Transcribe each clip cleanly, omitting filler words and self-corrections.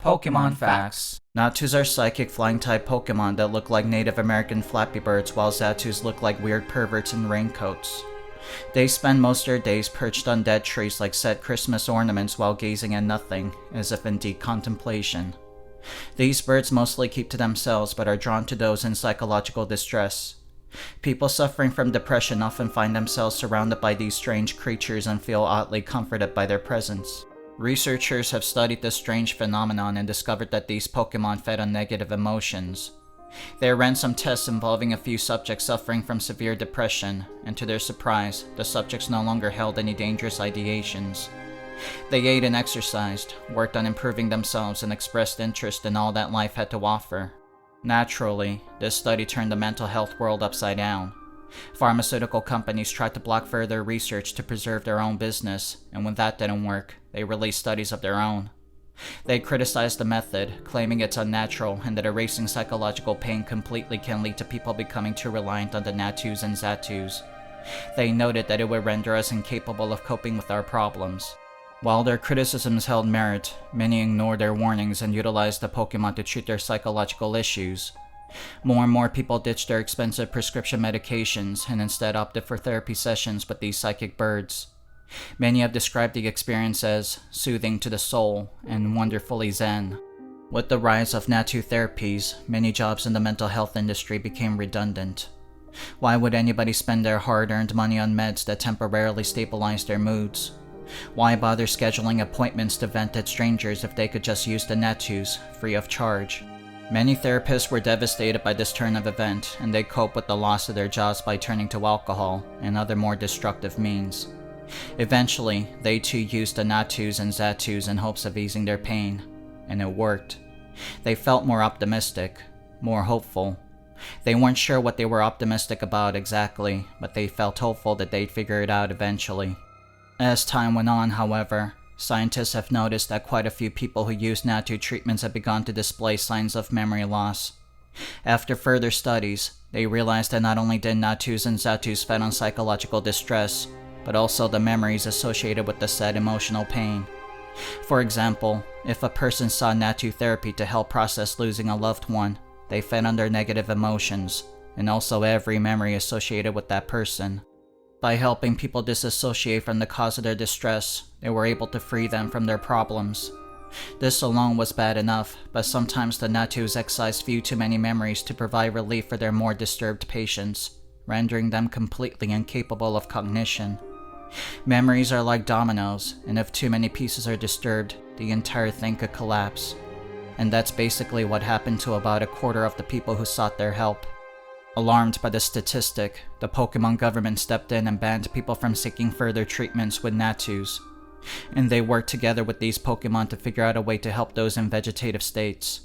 Pokemon Phax. Natus are psychic flying-type Pokemon that look like Native American Flappy Birds, while Zatus look like weird perverts in raincoats. They spend most of their days perched on dead trees like set Christmas ornaments while gazing at nothing, as if in deep contemplation. These birds mostly keep to themselves but are drawn to those in psychological distress. People suffering from depression often find themselves surrounded by these strange creatures and feel oddly comforted by their presence. Researchers have studied this strange phenomenon and discovered that these Pokemon fed on negative emotions. They ran some tests involving a few subjects suffering from severe depression, and to their surprise, the subjects no longer held any dangerous ideations. They ate and exercised, worked on improving themselves, and expressed interest in all that life had to offer. Naturally, this study turned the mental health world upside down. Pharmaceutical companies tried to block further research to preserve their own business, and when that didn't work, they released studies of their own. They criticized the method, claiming it's unnatural and that erasing psychological pain completely can lead to people becoming too reliant on the Natus and Zatus. They noted that it would render us incapable of coping with our problems. While their criticisms held merit, many ignored their warnings and utilized the Pokemon to treat their psychological issues. More and more people ditched their expensive prescription medications and instead opted for therapy sessions with these psychic birds. Many have described the experience as soothing to the soul and wonderfully zen. With the rise of Natu therapies, many jobs in the mental health industry became redundant. Why would anybody spend their hard-earned money on meds that temporarily stabilize their moods? Why bother scheduling appointments to vent at strangers if they could just use the Natus, free of charge? Many therapists were devastated by this turn of event, and they cope with the loss of their jobs by turning to alcohol and other more destructive means. Eventually, they too used the Natus and Zatus in hopes of easing their pain, and it worked. They felt more optimistic, more hopeful. They weren't sure what they were optimistic about exactly, but they felt hopeful that they'd figure it out eventually. As time went on, however, scientists have noticed that quite a few people who use Natu treatments have begun to display signs of memory loss. After further studies, they realized that not only did Natus and Zatus fed on psychological distress, but also the memories associated with the said emotional pain. For example, if a person sought Natu therapy to help process losing a loved one, they fed on their negative emotions, and also every memory associated with that person. By helping people disassociate from the cause of their distress, they were able to free them from their problems. This alone was bad enough, but sometimes the Natus excised few too many memories to provide relief for their more disturbed patients, rendering them completely incapable of cognition. Memories are like dominoes, and if too many pieces are disturbed, the entire thing could collapse. And that's basically what happened to about a quarter of the people who sought their help. Alarmed by the statistic, the Pokemon government stepped in and banned people from seeking further treatments with Natus. And they worked together with these Pokemon to figure out a way to help those in vegetative states.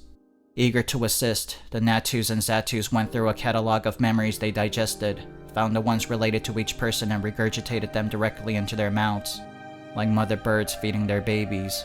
Eager to assist, the Natus and Zatus went through a catalog of memories they digested, found the ones related to each person and regurgitated them directly into their mouths, like mother birds feeding their babies.